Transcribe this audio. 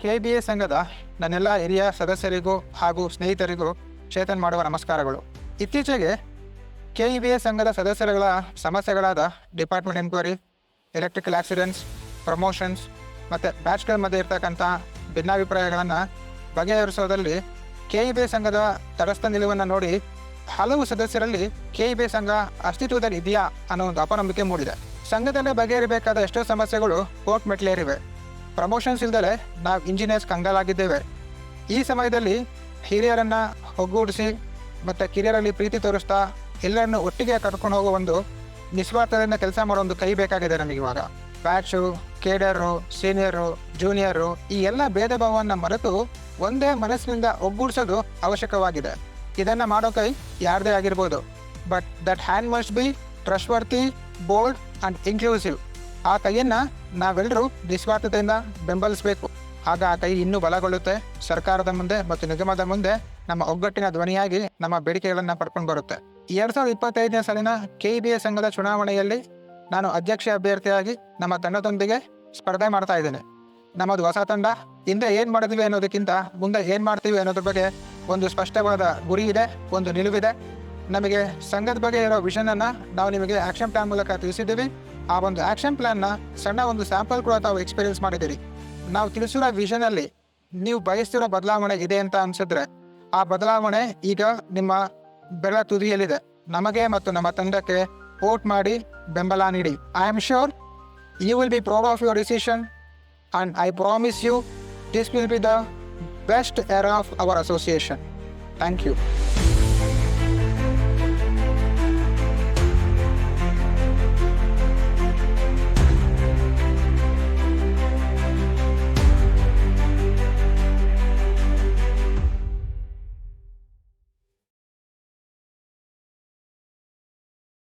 KBA ಸಂಘದ ನನ್ನೆಲ್ಲ ಹಿರಿಯ ಸದಸ್ಯರಿಗೂ ಹಾಗೂ ಸ್ನೇಹಿತರಿಗೂ ಚೇತನ್ ಮಾಡುವ ನಮಸ್ಕಾರಗಳು. ಇತ್ತೀಚೆಗೆ KBA ಸಂಘದ ಸದಸ್ಯರುಗಳ ಸಮಸ್ಯೆಗಳಾದ department enquiry, electrical accidents, promotions ಮತ್ತು ಬ್ಯಾಚ್ಗಳ ಮಧ್ಯೆ ಇರ್ತಕ್ಕಂಥ ಭಿನ್ನಾಭಿಪ್ರಾಯಗಳನ್ನು ಬಗೆಹರಿಸೋದಲ್ಲಿ KBA ಸಂಘದ ತಟಸ್ಥ ನಿಲುವನ್ನು ನೋಡಿ ಹಲವು ಸದಸ್ಯರಲ್ಲಿ KBA ಸಂಘ ಅಸ್ತಿತ್ವದಲ್ಲಿ ಇದೆಯಾ ಅನ್ನೋ ಒಂದು ಅಪನಂಬಿಕೆ ಮೂಡಿದೆ. ಸಂಘದಲ್ಲೇ ಬಗೆಹರಿಬೇಕಾದ ಎಷ್ಟೋ ಸಮಸ್ಯೆಗಳು ಕೋರ್ಟ್ ಮೆಟ್ಲೇರಿವೆ. ಪ್ರಮೋಷನ್ಸ್ ಇಲ್ದಲೆ ನಾವು ಇಂಜಿನಿಯರ್ಸ್ ಕಂಗಾಲಾಗಿದ್ದೇವೆ. ಈ ಸಮಯದಲ್ಲಿ ಹಿರಿಯರನ್ನು ಒಗ್ಗೂಡಿಸಿ ಮತ್ತು ಕಿರಿಯರಲ್ಲಿ ಪ್ರೀತಿ ತೋರಿಸ್ತಾ ಎಲ್ಲರನ್ನು ಒಟ್ಟಿಗೆ ಕರ್ಕೊಂಡು ಹೋಗೋ ಒಂದು ನಿಸ್ವಾರ್ಥದಿಂದ ಕೆಲಸ ಮಾಡೋ ಒಂದು ಕೈ ಬೇಕಾಗಿದೆ ನಮಗೆ ಇವಾಗ. ಬ್ಯಾಚು, ಕೇಡರು, ಸೀನಿಯರು, ಜೂನಿಯರು ಈ ಎಲ್ಲ ಭೇದ ಭಾವವನ್ನು ಮರೆತು ಒಂದೇ ಮನಸ್ಸಿನಿಂದ ಒಗ್ಗೂಡಿಸೋದು ಅವಶ್ಯಕವಾಗಿದೆ. ಇದನ್ನು ಮಾಡೋ ಕೈ ಯಾರದೇ ಆಗಿರ್ಬೋದು, but that hand must be trustworthy, bold and inclusive. ಆ ಕೈಯನ್ನು ನಾವೆಲ್ಲರೂ ನಿಸ್ವಾರ್ಥತೆಯಿಂದ ಬೆಂಬಲಿಸಬೇಕು. ಆಗ ಆ ಕೈ ಇನ್ನೂ ಬಲಗೊಳ್ಳುತ್ತೆ. ಸರ್ಕಾರದ ಮುಂದೆ ಮತ್ತು ನಿಗಮದ ಮುಂದೆ ನಮ್ಮ ಒಗ್ಗಟ್ಟಿನ ಧ್ವನಿಯಾಗಿ ನಮ್ಮ ಬೇಡಿಕೆಗಳನ್ನು ಪಡ್ಕೊಂಡು ಬರುತ್ತೆ. 2025ನೇ ಸಾಲಿನ KBA ಸಂಘದ ಚುನಾವಣೆಯಲ್ಲಿ ನಾನು ಅಧ್ಯಕ್ಷ ಅಭ್ಯರ್ಥಿಯಾಗಿ ನಮ್ಮ ತಂಡದೊಂದಿಗೆ ಸ್ಪರ್ಧೆ ಮಾಡ್ತಾ ಇದ್ದೇನೆ. ನಮ್ಮದು ಹೊಸ ತಂಡ. ಹಿಂದೆ ಏನು ಮಾಡಿದ್ವಿ ಅನ್ನೋದಕ್ಕಿಂತ ಮುಂದೆ ಏನು ಮಾಡ್ತೀವಿ ಅನ್ನೋದ್ರ ಬಗ್ಗೆ ಒಂದು ಸ್ಪಷ್ಟವಾದ ಗುರಿ ಇದೆ, ಒಂದು ನಿಲುವಿದೆ. ನಮಗೆ ಸಂಘದ ಬಗ್ಗೆ ಇರೋ ವಿಷನನ್ನು ನಾವು ನಿಮಗೆ ಆ್ಯಕ್ಷನ್ ಪ್ಲ್ಯಾನ್ ಮೂಲಕ ತಿಳಿಸಿದ್ದೀವಿ. ಆ ಒಂದು ಆ್ಯಕ್ಷನ್ ಪ್ಲ್ಯಾನ್ನ ಸಣ್ಣ ಒಂದು ಸ್ಯಾಂಪಲ್ ಕೂಡ ತಾವು ಎಕ್ಸ್ಪೀರಿಯನ್ಸ್ ಮಾಡಿದ್ದೀರಿ. ನಾವು ತಿಳಿಸಿರೋ ವಿಷನಲ್ಲಿ ನೀವು ಬಯಸ್ತಿರೋ ಬದಲಾವಣೆ ಇದೆ ಅಂತ ಅನಿಸಿದ್ರೆ ಆ ಬದಲಾವಣೆ ಈಗ ನಿಮ್ಮ ಬೆರಳ ತುದಿಯಲ್ಲಿದೆ. ನಮಗೆ ಮತ್ತು ನಮ್ಮ ತಂಡಕ್ಕೆ ವೋಟ್ ಮಾಡಿ ಬೆಂಬಲ ನೀಡಿ. I am sure you will be proud of your decision and I promise you this will be the best era of our association. Thank you.